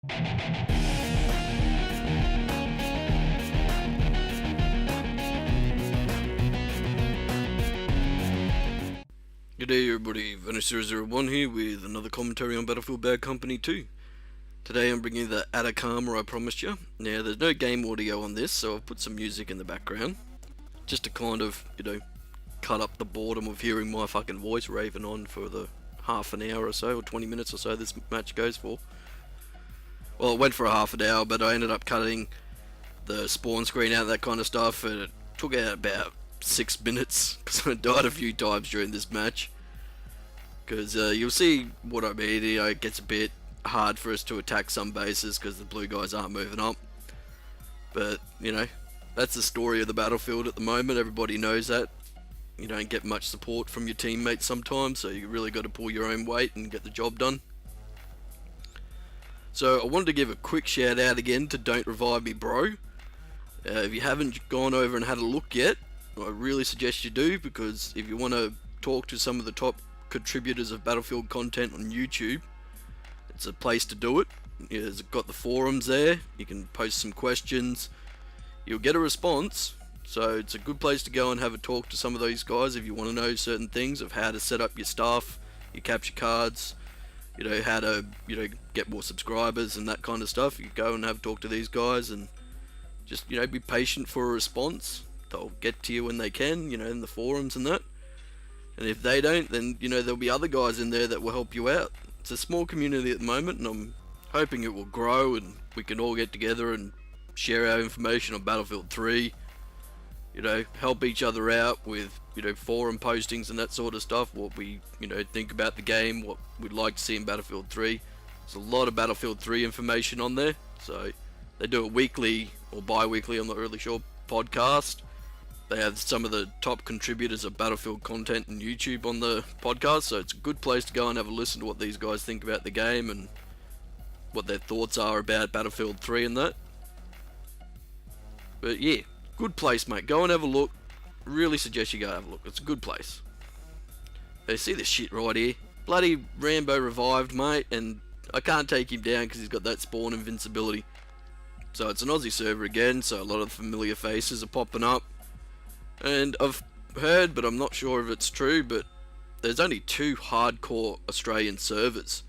G'day everybody, Venice001 here with another commentary on Battlefield Bad Company 2. Today I'm bringing you the Atacama I promised you. Now there's no game audio on this, so I've put some music in the background. Just to kind of, cut up the boredom of hearing my fucking voice raving on for the half an hour or so, or 20 minutes or so this match goes for. Well, it went for a half an hour, but I ended up cutting the spawn screen out, that kind of stuff, and it took out about 6 minutes because I died a few times during this match. Because you'll see what I mean. It gets a bit hard for us to attack some bases because the blue guys aren't moving up. But that's the story of the battlefield at the moment. Everybody knows that. You don't get much support from your teammates sometimes, so you really got to pull your own weight and get the job done. So I wanted to give a quick shout out again to Don't Revive Me Bro. If you haven't gone over and had a look yet, I really suggest you do, because if you want to talk to some of the top contributors of Battlefield content on YouTube, it's a place to do it. It's got the forums there, you can post some questions, you'll get a response, so it's a good place to go and have a talk to some of those guys if you want to know certain things of how to set up your stuff, your capture cards, how to get more subscribers and that kind of stuff. You go and have a talk to these guys and just be patient for a response. They'll get to you when they can, in the forums and that. And if they don't, then there'll be other guys in there that will help you out. It's a small community at the moment, and I'm hoping it will grow and we can all get together and share our information on Battlefield 3. Help each other out with forum postings and that sort of stuff. What we think about the game, what we'd like to see in Battlefield 3. There's a lot of Battlefield 3 information on there. So they do it weekly or bi-weekly, I'm not really sure, podcast. They have some of the top contributors of Battlefield content and YouTube on the podcast, so it's a good place to go and have a listen to what these guys think about the game and what their thoughts are about Battlefield 3 and that. But yeah, good place, mate. Go and have a look. Really suggest you go have a look. It's a good place. Hey, see this shit right here? Bloody Rambo revived, mate, and I can't take him down because he's got that spawn invincibility. So it's an Aussie server again, so a lot of familiar faces are popping up. And I've heard, but I'm not sure if it's true, but there's only 2 hardcore Australian servers.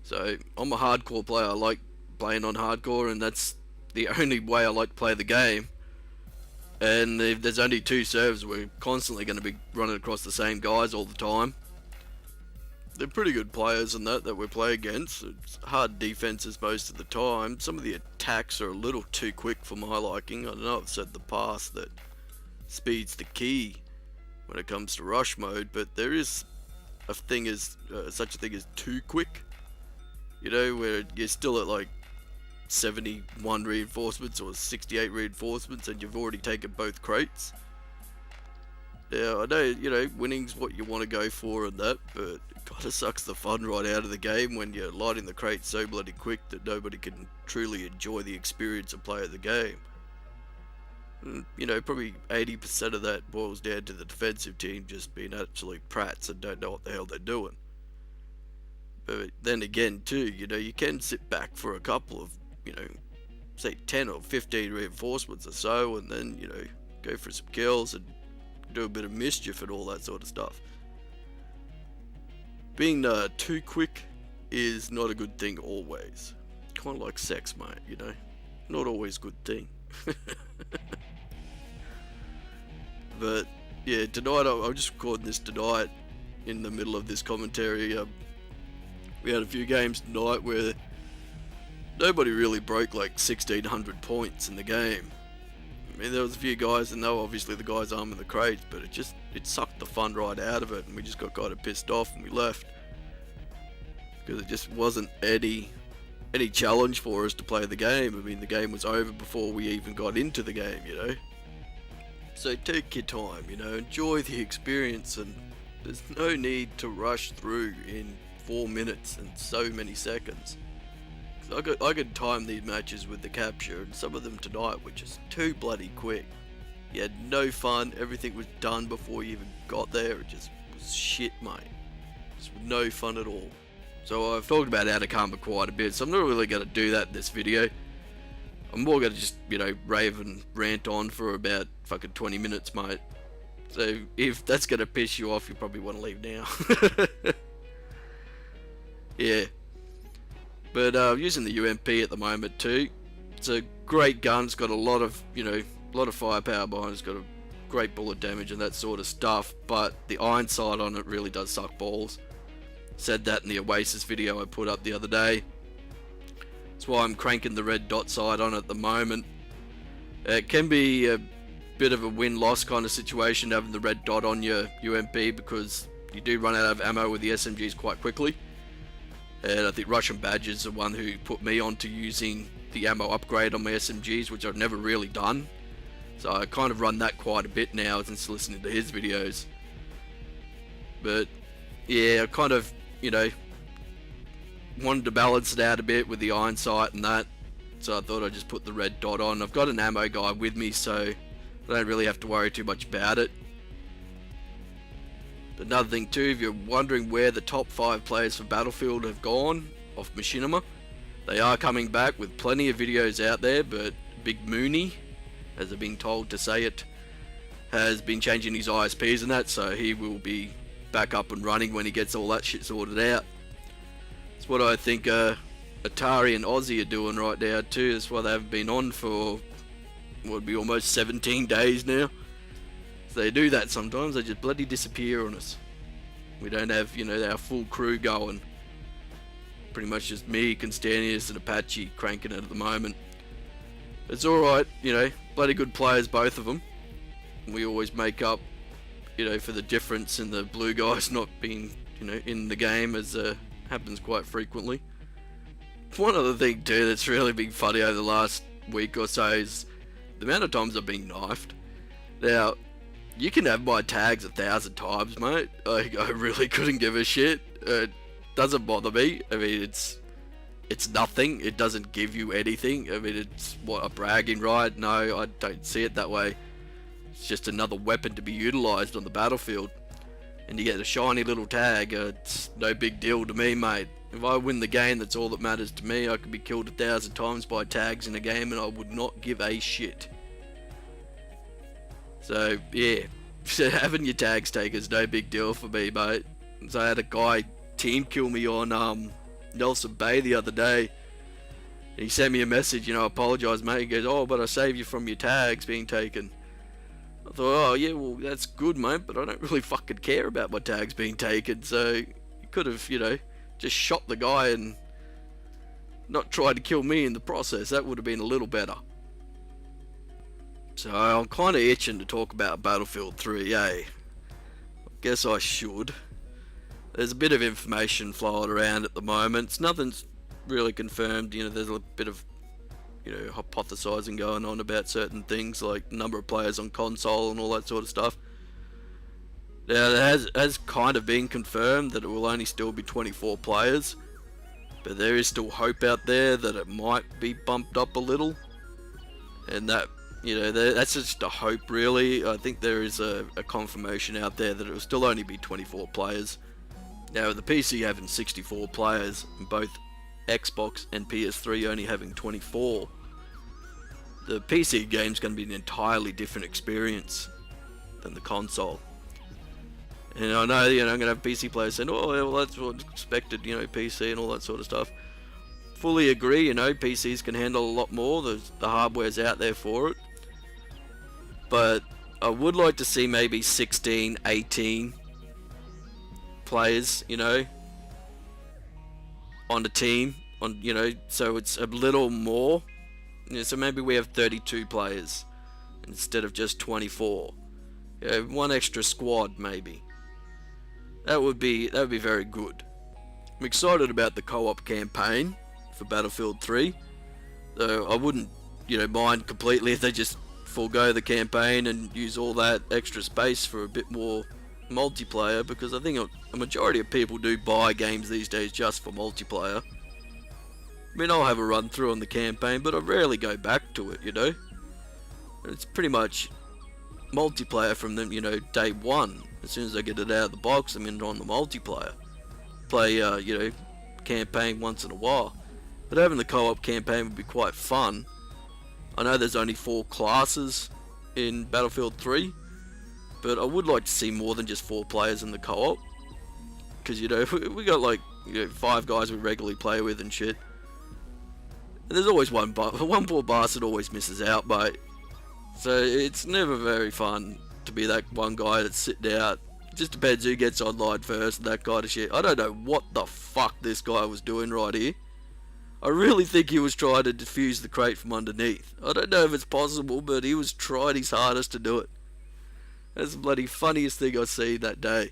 So I'm a hardcore player. I like playing on hardcore, and that's the only way I like to play the game. And if there's only 2 servers, we're constantly going to be running across the same guys all the time. They're pretty good players and that we play against. It's hard defenses most of the time. Some of the attacks are a little too quick for my liking. I know I've said in the past that speed's the key when it comes to rush mode, but there is a thing as such a thing as too quick, where you're still at like 71 reinforcements or 68 reinforcements and you've already taken both crates. Yeah, I know, winning's what you want to go for and that, but it kind of sucks the fun right out of the game when you're lighting the crates so bloody quick that nobody can truly enjoy the experience of playing the game. Probably 80% of that boils down to the defensive team just being absolute prats and don't know what the hell they're doing. But then again too, you can sit back for a couple of, say 10 or 15 reinforcements or so, and then, go for some kills and do a bit of mischief and all that sort of stuff. Being too quick is not a good thing always. Kind of like sex, mate, not always a good thing. But yeah, tonight I'm just recording this tonight in the middle of this commentary. We had a few games tonight where nobody really broke like 1600 points in the game. I mean, there was a few guys, and they were obviously the guys arming the crates, but it sucked the fun right out of it, and we just got kind of pissed off and we left because it just wasn't any challenge for us to play the game. I mean, the game was over before we even got into the game, So take your time, enjoy the experience, and there's no need to rush through in 4 minutes and so many seconds. I could time these matches with the capture, and some of them tonight were just too bloody quick. You had no fun, everything was done before you even got there. It just was shit, mate. Just no fun at all. So I've talked about Atacama quite a bit, so I'm not really going to do that in this video. I'm more going to just, you know, rave and rant on for about fucking 20 minutes, mate. So if that's going to piss you off, you probably want to leave now. Yeah. But using the UMP at the moment too. It's a great gun. It's got a lot of, you know, a lot of firepower behind it. It's got a great bullet damage and that sort of stuff. But the iron sight on it really does suck balls. Said that in the Oasis video I put up the other day. That's why I'm cranking the red dot sight on at the moment. It can be a bit of a win-loss kind of situation having the red dot on your UMP, because you do run out of ammo with the SMGs quite quickly. And I think Russian Badger's the one who put me onto using the ammo upgrade on my SMGs, which I've never really done. So I kind of run that quite a bit now since listening to his videos. But yeah, I kind of, you know, wanted to balance it out a bit with the iron sight and that. So I thought I'd just put the red dot on. I've got an ammo guy with me, so I don't really have to worry too much about it. Another thing too, if you're wondering where the top 5 players for Battlefield have gone off Machinima, they are coming back with plenty of videos out there, but Big Mooney, as I've been told to say it, has been changing his ISPs and that, so he will be back up and running when he gets all that shit sorted out. That's what I think Atari and Aussie are doing right now too. That's why they haven't been on for what would be almost 17 days now. They do that sometimes, they just bloody disappear on us. We don't have, you know, our full crew going. Pretty much just me, Constantius and Apache cranking it at the moment. It's alright, you know, bloody good players, both of them. We always make up, you know, for the difference in the blue guys not being, you know, in the game, as happens quite frequently. One other thing too that's really been funny over the last week or so is the amount of times I've been knifed. Now, you can have my tags 1,000 times, mate. I really couldn't give a shit. It doesn't bother me. I mean, it's nothing. It doesn't give you anything. I mean, it's what, a bragging right? No, I don't see it that way. It's just another weapon to be utilized on the battlefield. And you get a shiny little tag. It's no big deal to me, mate. If I win the game, that's all that matters to me. I could be killed 1,000 times by tags in a game and I would not give a shit. So yeah, so having your tags taken is no big deal for me, mate. So I had a guy team kill me on Nelson Bay the other day. He sent me a message, you know, apologise, mate. He goes, oh, but I saved you from your tags being taken. I thought, oh yeah, well that's good, mate, but I don't really fucking care about my tags being taken. So you could have, you know, just shot the guy and not tried to kill me in the process. That would have been a little better. So I'm kind of itching to talk about Battlefield 3, I guess I should. There's a bit of information flowing around at the moment. Nothing's really confirmed, you know, there's a bit of, you know, hypothesizing going on about certain things like number of players on console and all that sort of stuff. Now, it has kind of been confirmed that it will only still be 24 players, but there is still hope out there that it might be bumped up a little, and that, you know, that's just a hope really. I think there is a confirmation out there that it will still only be 24 players. Now with the PC having 64 players, and both Xbox and PS3 only having 24, the PC game's going to be an entirely different experience than the console. And I know, you know, I'm going to have PC players saying, oh well, that's what's expected, you know, PC and all that sort of stuff. Fully agree, you know, PCs can handle a lot more, the hardware's out there for it. But I would like to see maybe 16, 18 players, you know, on the team, on, you know, so it's a little more. You know, so maybe we have 32 players instead of just 24. You know, one extra squad maybe. That would be very good. I'm excited about the co-op campaign for Battlefield 3. Though I wouldn't, you know, mind completely if they just forego the campaign and use all that extra space for a bit more multiplayer, because I think a majority of people do buy games these days just for multiplayer. I mean, I'll have a run through on the campaign, but I rarely go back to it, you know. It's pretty much multiplayer from them, you know, day one. As soon as I get it out of the box, I'm in on the multiplayer. Play, you know, campaign once in a while. But having the co-op campaign would be quite fun. I know there's only 4 classes in Battlefield 3, but I would like to see more than just 4 players in the co-op. Because, you know, we got like 5 guys we regularly play with and shit. And there's always one poor bastard always misses out, mate. So it's never very fun to be that one guy that's sitting out. It just depends who gets online first and that kind of shit. I don't know what the fuck this guy was doing right here. I really think he was trying to defuse the crate from underneath. I don't know if it's possible, but he was trying his hardest to do it. That's the bloody funniest thing I see that day.